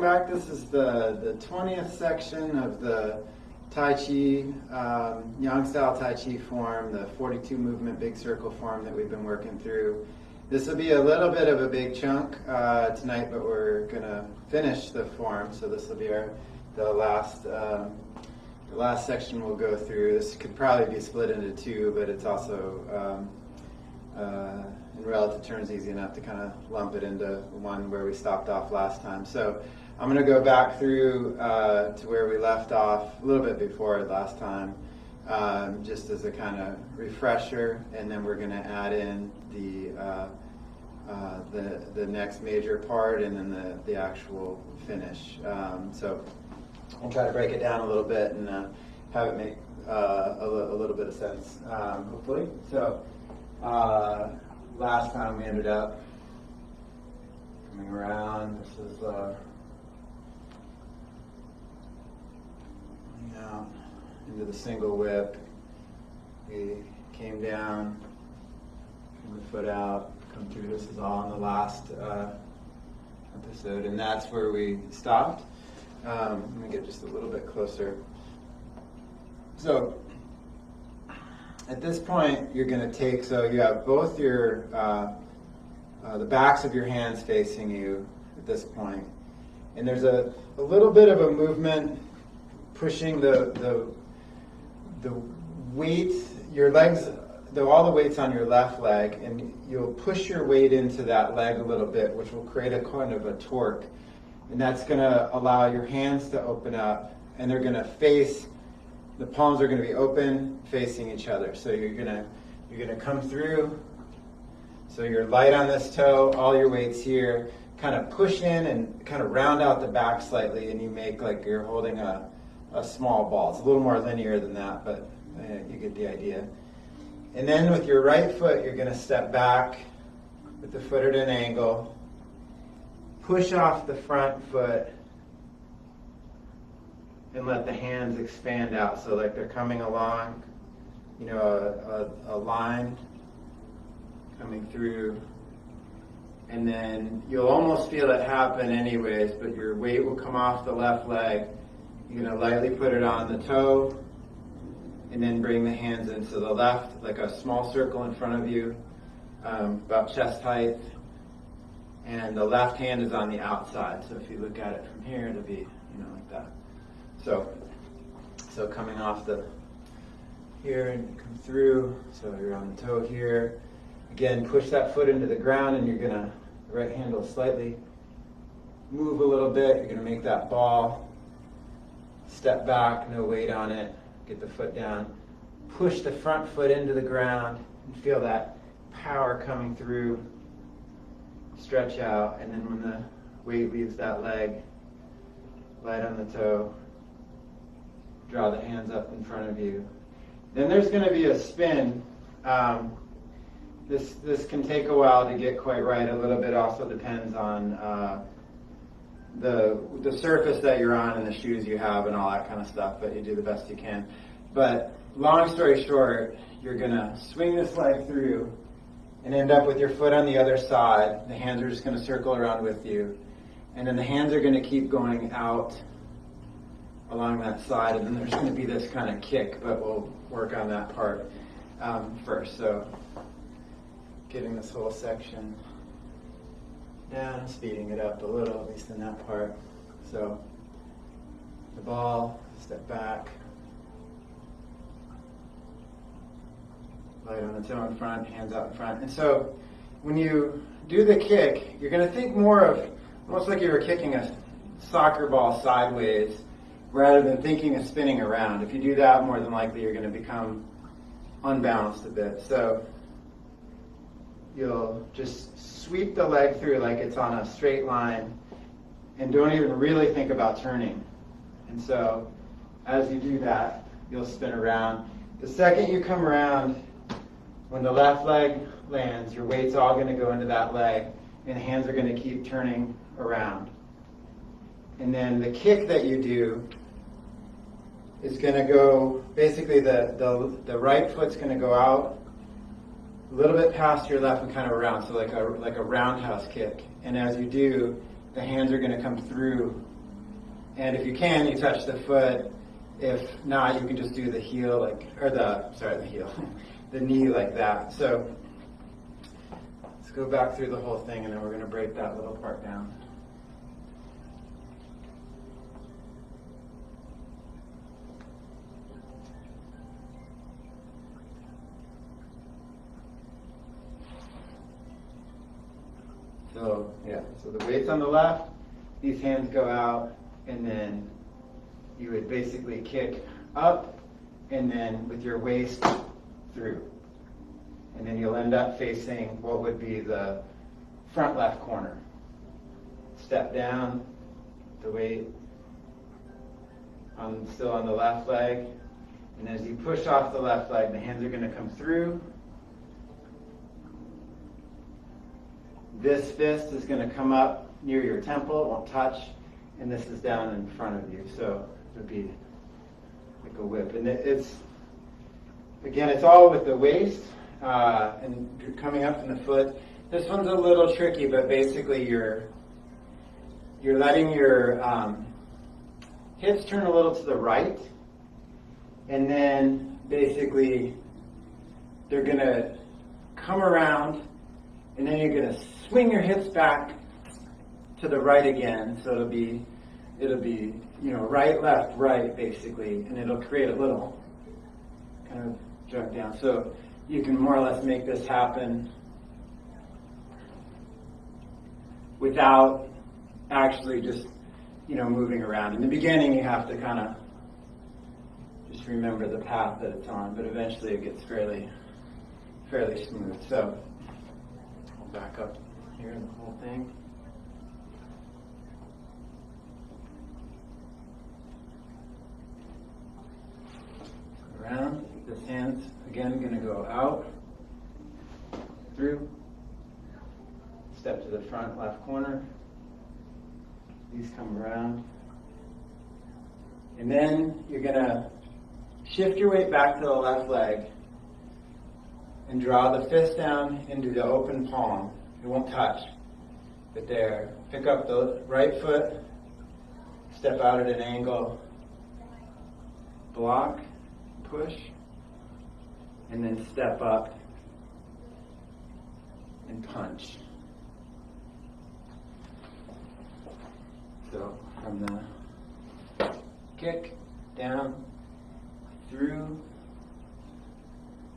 welcome back. This is the 20th section of the Tai Chi, Yang style Tai Chi form, the 42 movement big circle form that we've been working through. This will be a little bit of a big chunk tonight, but we're going to finish the form. So this will be the last section we'll go through. This could probably be split into two, but it's also in relative terms easy enough to kind of lump it into one where we stopped off last time. So I'm going to go back through to where we left off a little bit before last time, just as a kind of refresher, and then we're going to add in the next major part and then the actual finish. So I'll try to break it down a little bit and have it make a little bit of sense, hopefully. So last time we ended up coming around. This is going out into the single whip. We came down, came the foot out, come through. This is all in the last episode, and that's where we stopped. Let me get just a little bit closer. So at this point, you're going to take, so you have both your, the backs of your hands facing you at this point. And there's a little bit of a movement pushing the weight, your legs, all the weight's on your left leg, and you'll push your weight into that leg a little bit, which will create a kind of a torque. And that's going to allow your hands to open up, and they're going to face. The palms are going to be open, facing each other. So you're gonna come through. So you're light on this toe, all your weight's here. Kind of push in and kind of round out the back slightly, and you make like you're holding a small ball. It's a little more linear than that, but you get the idea. And then with your right foot, you're going to step back with the foot at an angle. Push off the front foot. And let the hands expand out, so like they're coming along, you know, a line coming through, and then you'll almost feel it happen anyways, but your weight will come off the left leg. You're going to lightly put it on the toe, and then bring the hands into the left, like a small circle in front of you, about chest height, and the left hand is on the outside. So if you look at it from here, it'll be, like that. So coming off here and come through, so you're on the toe here. Again, push that foot into the ground, and you're gonna, the right hand will slightly move a little bit. You're gonna make that ball. Step back, no weight on it. Get the foot down. Push the front foot into the ground and feel that power coming through. Stretch out, and then when the weight leaves that leg, light on the toe. Draw the hands up in front of you. Then there's going to be a spin. This can take a while to get quite right. A little bit also depends on the surface that you're on and the shoes you have and all that kind of stuff, but you do the best you can. But long story short, you're going to swing this leg through and end up with your foot on the other side. The hands are just going to circle around with you. And then the hands are going to keep going out along that side, and then there's going to be this kind of kick, but we'll work on that part first. So getting this whole section down, speeding it up a little, at least in that part. So the ball, step back, light on the toe in front, hands out in front. And so when you do the kick, you're going to think more of almost like you were kicking a soccer ball sideways, rather than thinking of spinning around. If you do that, more than likely you're going to become unbalanced a bit. So you'll just sweep the leg through like it's on a straight line, and don't even really think about turning. And so as you do that, you'll spin around. The second you come around, when the left leg lands, your weight's all going to go into that leg, and the hands are going to keep turning around. And then the kick that you do is going to go, basically the right foot's going to go out a little bit past your left and kind of around, so like a roundhouse kick. And as you do, the hands are going to come through And if you can, you touch the foot. If not, you can just do the heel, the knee like that. So let's go back through the whole thing, and then we're going to break that little part down. So the weight's on the left, these hands go out, and then you would basically kick up, and then with your waist through. And then you'll end up facing what would be the front left corner. Step down, the weight still on the left leg, and as you push off the left leg, the hands are going to come through. This fist is going to come up near your temple, it won't touch, and this is down in front of you, so it would be like a whip. And it's all with the waist, and you're coming up from the foot. This one's a little tricky, but basically you're letting your hips turn a little to the right, and then basically they're going to come around, and then you're going to swing your hips back to the right again. So it'll be right, left, right, basically, and it'll create a little kind of jog down. So you can more or less make this happen without actually just moving around. In the beginning, you have to kind of just remember the path that it's on, but eventually it gets fairly smooth. So I'll back up here in the whole thing. Around. This hand's again going to go out, through, step to the front left corner. These come around. And then you're going to shift your weight back to the left leg and draw the fist down into the open palm. It won't touch, but there. Pick up the right foot, step out at an angle, block, push, and then step up and punch. So from the kick, down, through,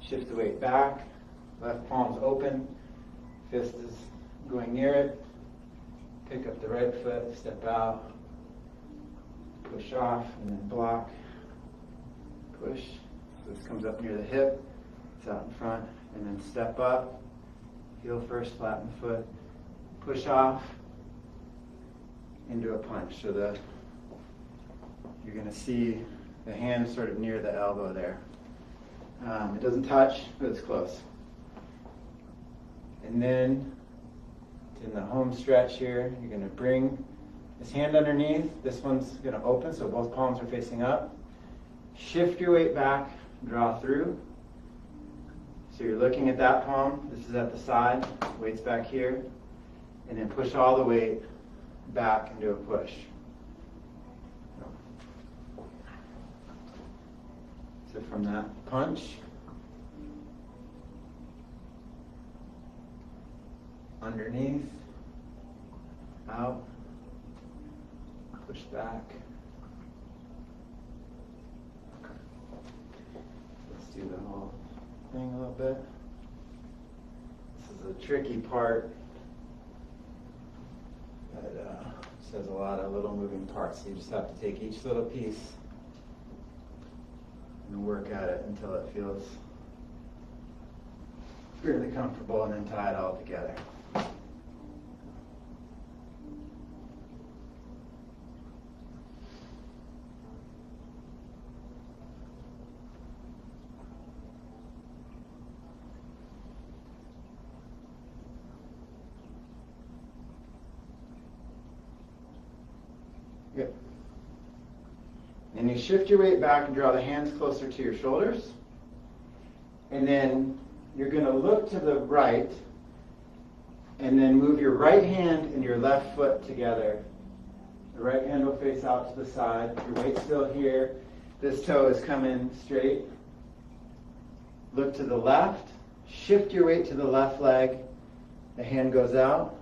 shift the weight back, left palm's open, fist is going near it, pick up the right foot, step out, push off, and then block, push. So this comes up near the hip, it's out in front, and then step up, heel first, flatten foot, push off, into a punch. So you're going to see the hand sort of near the elbow there. It doesn't touch, but it's close. And then in the home stretch here, you're going to bring this hand underneath. This one's going to open, so both palms are facing up. Shift your weight back, draw through. So you're looking at that palm. This is at the side, weight's back here. And then push all the weight back and do a push. So from that punch, underneath, out, push back. Okay. Let's do the whole thing a little bit. This is a tricky part. It has a lot of little moving parts, so you just have to take each little piece and work at it until it feels fairly comfortable, and then tie it all together. Good. And you shift your weight back and draw the hands closer to your shoulders. And then you're going to look to the right and then move your right hand and your left foot together The right hand will face out to the side. Your weight's still here. This toe is coming straight. Look to the left. Shift your weight to the left leg. The hand goes out.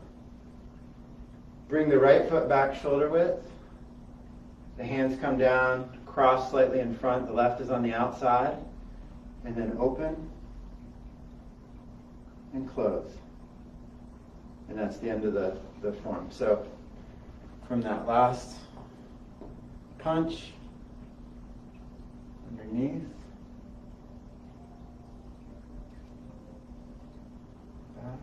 Bring the right foot back shoulder width. The hands come down, cross slightly in front. The left is on the outside. And then open and close. And that's the end of the form. So from that last punch, underneath, back,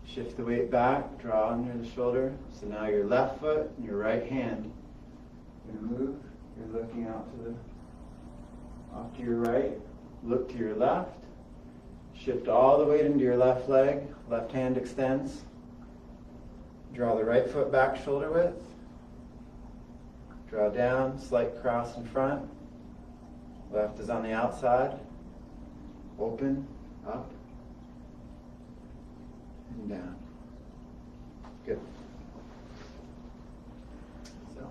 shift the weight back, draw under the shoulder. So now your left foot and your right hand, you're going to move, you're looking out to the, off to your right, look to your left, shift all the weight into your left leg, left hand extends, draw the right foot back shoulder width, draw down, slight cross in front, left is on the outside, open, up, and down. Good. So.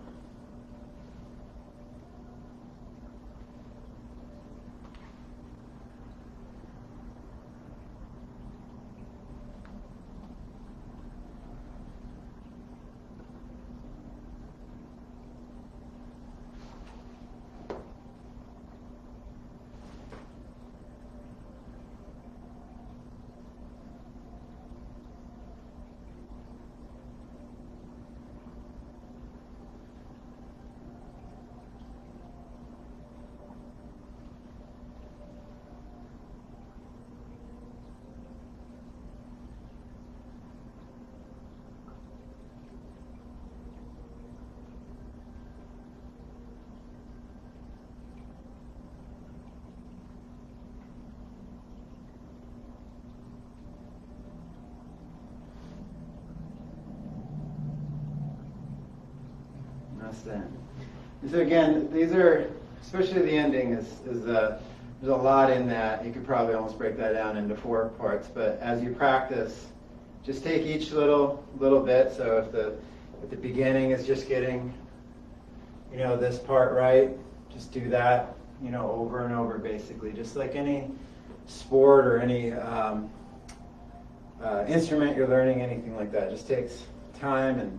Then. So again, these are, especially the ending there's a lot in that. You could probably almost break that down into 4 parts, but as you practice, just take each little bit. So if the beginning is just getting, this part right, just do that, over and over basically, just like any sport or any instrument you're learning, anything like that. It just takes time and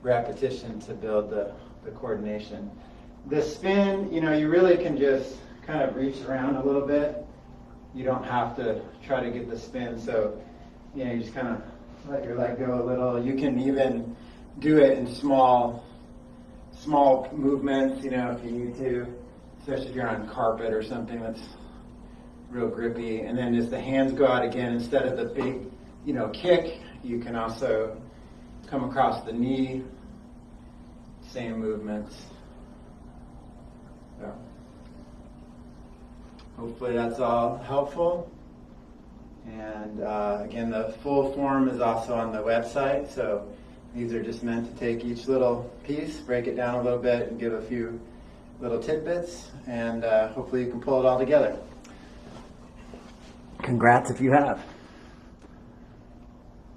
repetition to build the coordination. The spin, you really can just kind of reach around a little bit. You don't have to try to get the spin, so you just kind of let your leg go a little. You can even do it in small movements, if you need to, especially if you're on carpet or something that's real grippy. And then as the hands go out again, instead of the big, kick, you can also come across the knee. Same movements. So, hopefully that's all helpful. And again, the full form is also on the website. So these are just meant to take each little piece, break it down a little bit, and give a few little tidbits. And hopefully you can pull it all together. Congrats if you have.